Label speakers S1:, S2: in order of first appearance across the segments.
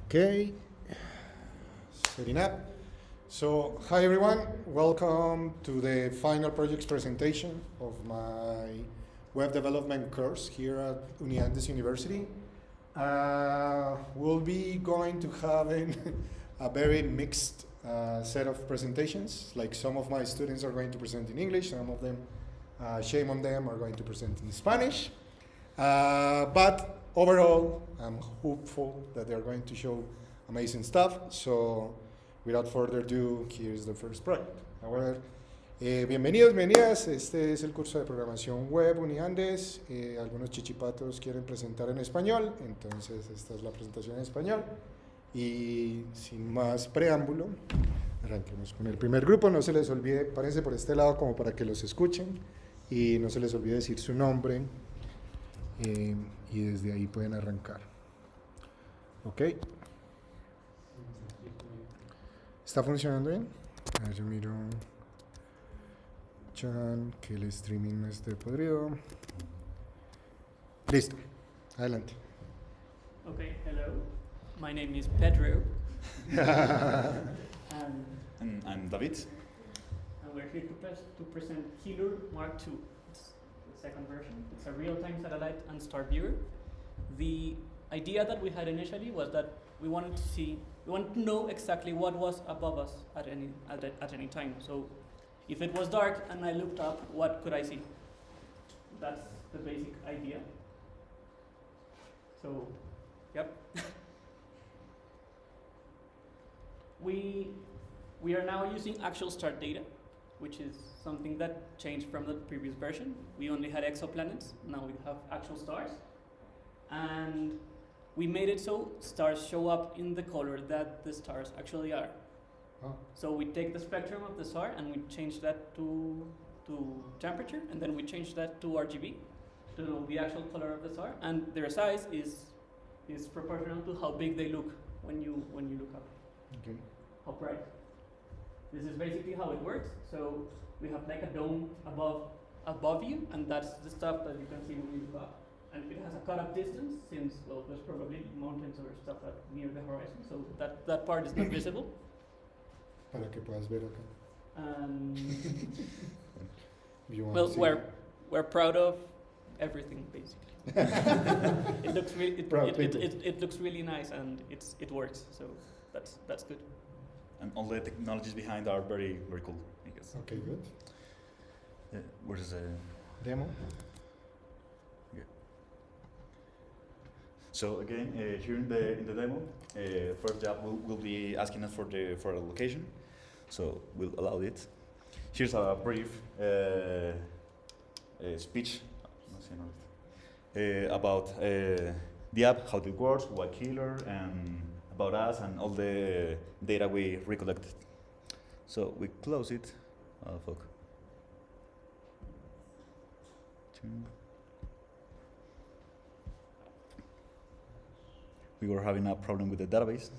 S1: Okay, setting up. So, hi everyone, welcome to the final projects presentation of my web development course here at Uniandes University. We'll be going to have a very mixed set of presentations. Like some of my students are going to present in English, some of them, shame on them, are going to present in Spanish. But overall, I'm hopeful that they're going to show amazing stuff. So, without further ado, here's the first project. Bienvenidos, bienvenidas. Este es el curso de programación web Uniandes. Algunos chichipatos quieren presentar en español, entonces esta es la presentación en español. Y sin más preámbulo, arranquemos con el primer grupo. No se les olvide, párense por este lado como para que los escuchen. Y no se les olvide decir su nombre. Y desde ahí pueden arrancar. Ok. ¿Está funcionando bien? A ver, yo miro. Chan, que el streaming no esté podrido. Listo. Adelante.
S2: Okay, hello. My name is Pedro.
S3: And I'm David.
S2: And we're here to present Kyllur MK2. It's the second version. It's a real-time satellite and star viewer. The idea that we had initially was that we wanted to know exactly what was above us at any time. So if it was dark and I looked up, what could I see? That's the basic idea. So, yep. We are now using actual start data, which is something that changed from the previous version. We only had exoplanets, now we have actual stars. And we made it so stars show up in the color that the stars actually are.
S1: Oh.
S2: So we take the spectrum of the star and we change that to temperature, and then we change that to RGB, to know the actual color of the star, and their size is proportional to how big they look when you look up.
S1: Okay.
S2: How bright. This is basically how it works. So we have like a dome above you, and that's the stuff that you can see when you look up. And it has a cut-off distance, since, well, there's probably mountains or stuff near the horizon, so that part is not visible.
S1: Para que puedas ver acá. You want
S2: Well,
S1: to see
S2: we're proud of everything, basically. It looks really nice, and it works, so that's good.
S3: And all the technologies behind are very, very cool, I guess.
S1: Okay, good.
S3: Where's the
S1: Demo.
S3: Yeah. So again, here in the demo, first job will be asking us for a location. So we'll allow it. Here's a brief speech about the app, how it works, why Kyllur, and about us and all the data we recollected. So we close it. Oh fuck. We were having a problem with the database.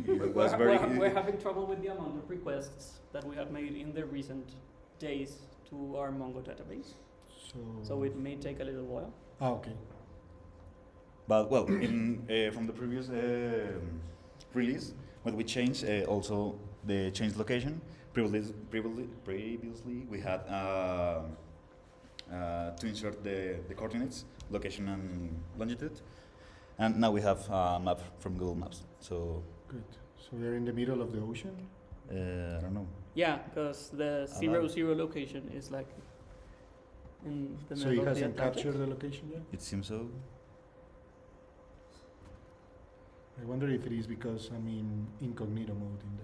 S3: It was
S2: we're having trouble with the amount of requests that we have made in the recent days to our Mongo database. So it may take a little while.
S1: Okay.
S3: But well, from the previous release, when we changed also the change location, previously we had to insert the coordinates, location and longitude, and now we have a map from Google Maps. So
S1: Good. So we're in the middle of the ocean?
S3: I don't know.
S2: Yeah, because the 0 location is like in the
S1: So
S2: middle
S1: it
S2: of the
S1: hasn't
S2: Atlantic.
S1: captured the location yet?
S3: It seems so.
S1: I wonder if it is because I'm in incognito mode in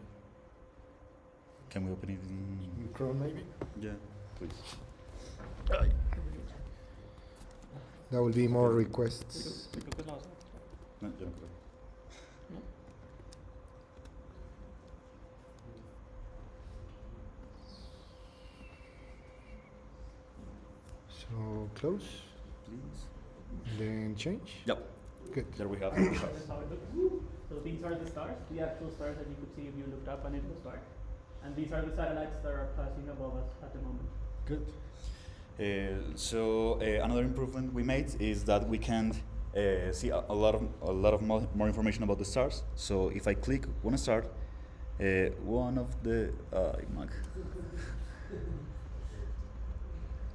S3: Can we open it in?
S1: Chrome maybe?
S3: Yeah, please.
S1: That will be more requests.
S3: No, yo no creo.
S2: No?
S1: So close,
S3: Please.
S1: then change?
S3: Yep.
S1: Good.
S3: There we have.
S2: This is how it looks. So these are the stars, the actual stars that you could see if you looked up and it was dark. And these are the satellites that are passing above us at the moment.
S1: Good.
S3: So another improvement we made is that we can see a lot of more information about the stars. So if I click one star, one of the Mac.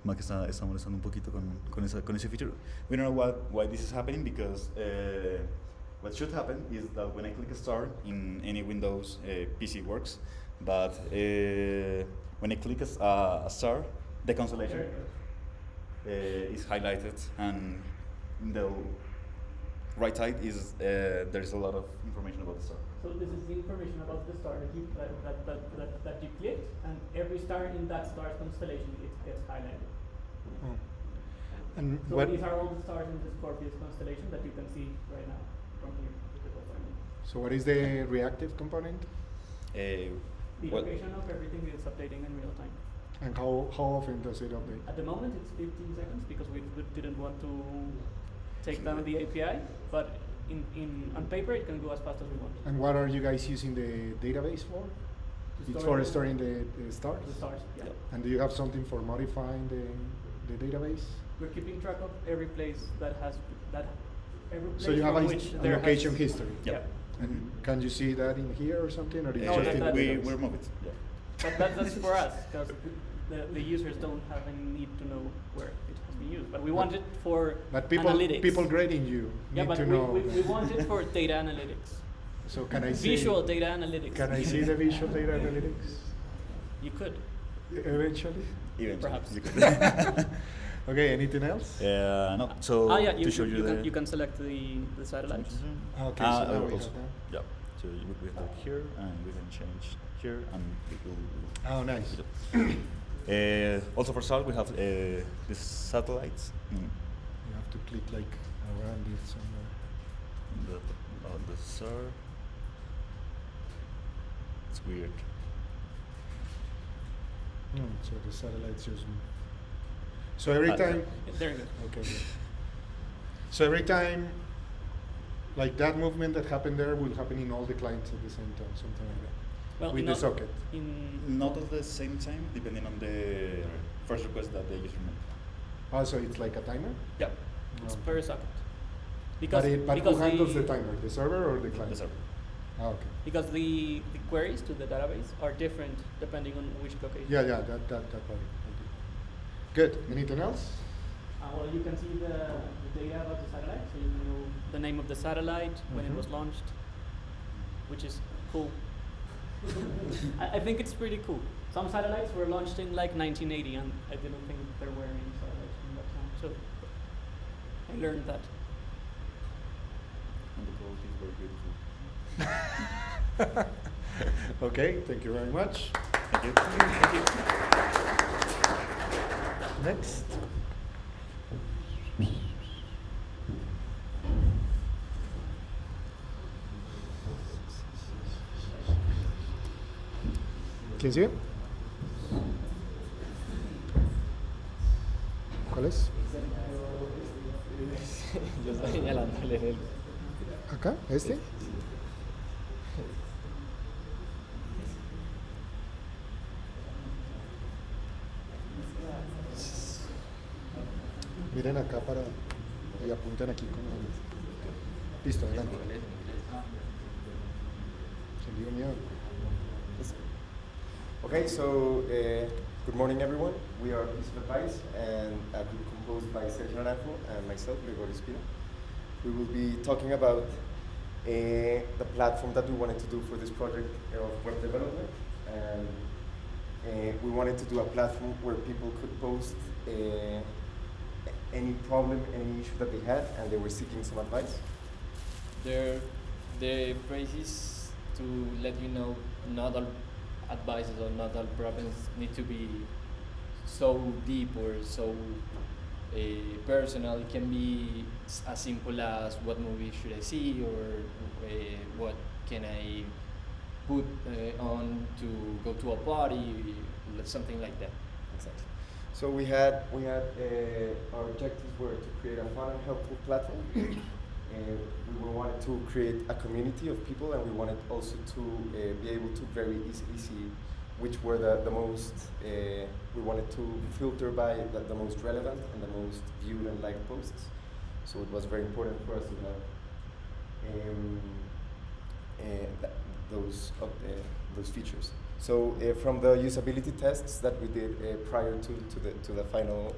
S3: Mac está molestando un poquito con ese feature. We don't know why this is happening, because what should happen is that when I click a star in any Windows PC works, but when I click a star, the constellation is highlighted, and in the right side is there is a lot of information about the star.
S2: So this is the information about the star that you clicked, and every star in that star's constellation it gets highlighted.
S1: Oh. And
S2: So
S1: what?
S2: these are all the stars in the Scorpius constellation that you can see right now from here.
S1: So what is the reactive component?
S2: The
S3: Well-
S2: location of everything is updating in real time.
S1: And how often does it update?
S2: At the moment it's 15 seconds because we didn't want to take down the API, but on paper it can go as fast as we want.
S1: And what are you guys using the database for?
S2: To
S1: It's
S2: store
S1: for storing the stars?
S2: the stars. Yeah.
S1: And do you have something for modifying the database?
S2: We're keeping track of every place that has that. Every place
S1: So you have
S2: from
S1: a
S2: which
S1: a
S2: there
S1: location
S2: has,
S1: history?
S2: Yeah.
S1: And can you see that in here or something? Or it's
S2: No,
S1: just
S2: that-
S1: in the
S2: that-
S3: we
S1: database?
S3: remove it. Yeah.
S2: But that's for us because the users don't have any need to know where it has been used. But we want it for
S1: But people
S2: analytics.
S1: grading you
S2: Yeah,
S1: need
S2: but
S1: to
S2: we,
S1: know.
S2: we want it for data analytics.
S1: So can I see
S2: Visual data analytics.
S1: Can I see the visual data analytics
S2: You could.
S1: eventually?
S3: Eventually,
S2: Perhaps.
S3: you could.
S1: Okay, anything else?
S3: No. So
S2: Yeah,
S3: to show you
S2: you can select the satellites.
S1: Okay, so now we
S3: also,
S1: have that.
S3: yeah. So we have that here, and we can change here, and it will.
S1: Oh, nice.
S3: Also for stars, we have these satellites.
S1: You have to click like around it somewhere.
S3: The star. It's weird.
S1: So the satellites just move. So every time.
S2: There you go.
S1: Okay. Good. So every time, like that movement that happened there will happen in all the clients at the same time, something like that.
S2: Well,
S1: With the socket.
S3: Not at the same time, depending on the first request that the user made.
S1: Oh, so it's like a timer?
S2: Yeah, it's
S1: Okay.
S2: per socket.
S1: But who handles the
S2: the
S1: timer? The server or the client?
S3: The server.
S1: Ah, okay.
S2: because the queries to the database are different depending on which location.
S1: Yeah, that part. Okay. Good. Anything else?
S2: Well, you can see the data about the satellite, so you know the name of the satellite, when it
S1: Mhm.
S2: was launched, which is cool. I think it's pretty cool. Some satellites were launched in like 1980, and I didn't think there were any satellites from that time. So I learned that.
S3: And the quality is very beautiful.
S1: Okay, thank you very much.
S3: Thank you.
S2: Thank you.
S1: Next. ¿Quién sigue? ¿Cuál es?
S4: Yo estoy señalándole el.
S1: ¿Acá? ¿Este? Miren acá para y apunten aquí con el... Listo, adelante. Se dio miedo.
S5: Okay, so good morning, everyone. We are Piece of Advice, and a group composed by Sergio Naranjo and myself, Gregorio Espina. We will be talking about the platform that we wanted to do for this project of web development, and we wanted to do a platform where people could post any problem, any issue that they had, and they were seeking some advice.
S4: The phrase is to let you know not all advices or not all problems need to be so deep or so personal. It can be as simple as what movie should I see or what can I put on to go to a party, something like that.
S5: Exactly. So we had our objectives were to create a fun and helpful platform. We wanted to create a community of people, and we wanted also to be able to very easily see which were the most. We wanted to filter by the most relevant and the most viewed and liked posts. So it was very important for us to have those features. So from the usability tests that we did prior to the final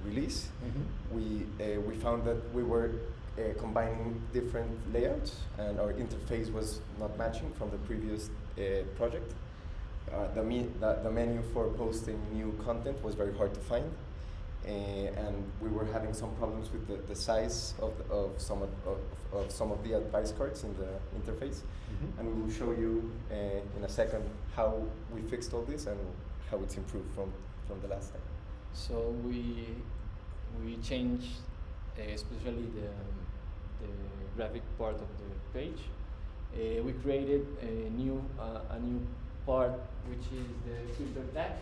S5: release, we found that we were combining different layouts, and our interface was not matching from the previous project. The menu for posting new content was very hard to find, and we were having some problems with the size of some of the advice cards in the interface. And we will show you in a second how we fixed all this and how it's improved from the last time.
S4: So we changed especially the graphic part of the page. We created a new part, which is the filter tag,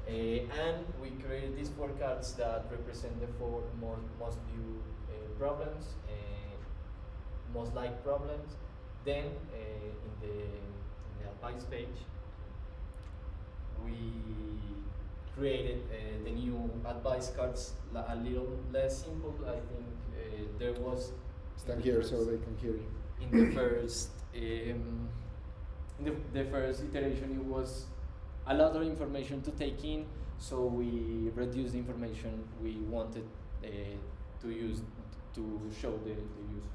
S4: and we created these 4 cards that represent the 4 most viewed problems, most liked problems. Then in the advice page, we created the new advice cards a little less simple. I think there was
S1: Stand here so they can hear you.
S4: in the first the first iteration. It was a lot of information to take in, so we reduced the information we wanted to use to show the user.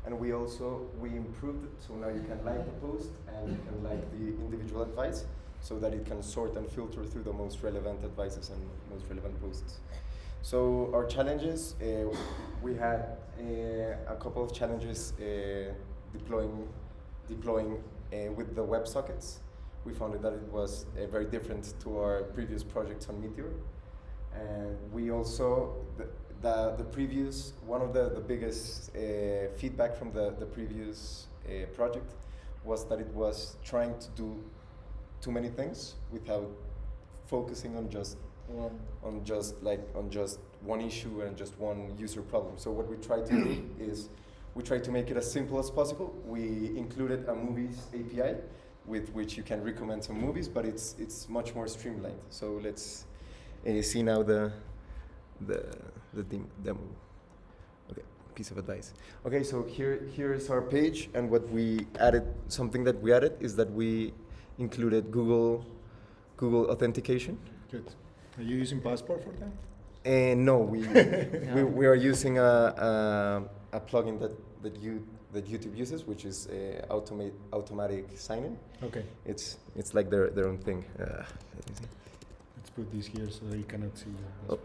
S5: And we improved it, so now you can like the post and you can like the individual advice, so that it can sort and filter through the most relevant advices and most relevant posts. So our challenges, we had a couple of challenges deploying with the WebSockets. We found that it was very different to our previous projects on Meteor. And we also, the previous, one of the biggest feedback from the previous project was that it was trying to do too many things without focusing on just one issue and just one user problem. So what we try to do is we try to make it as simple as possible. We included a movies API with which you can recommend some movies, but it's much more streamlined. So let's see now the demo. Okay, piece of advice. Okay, so here is our page, and what we added, something that we added is that we included Google authentication.
S1: Good. Are you using Passport for that?
S5: No, we are using a plugin that YouTube uses, which is automatic sign-in.
S1: Okay.
S5: It's like their own thing. Let me see.
S1: Let's put this here so they cannot see.
S5: Oh.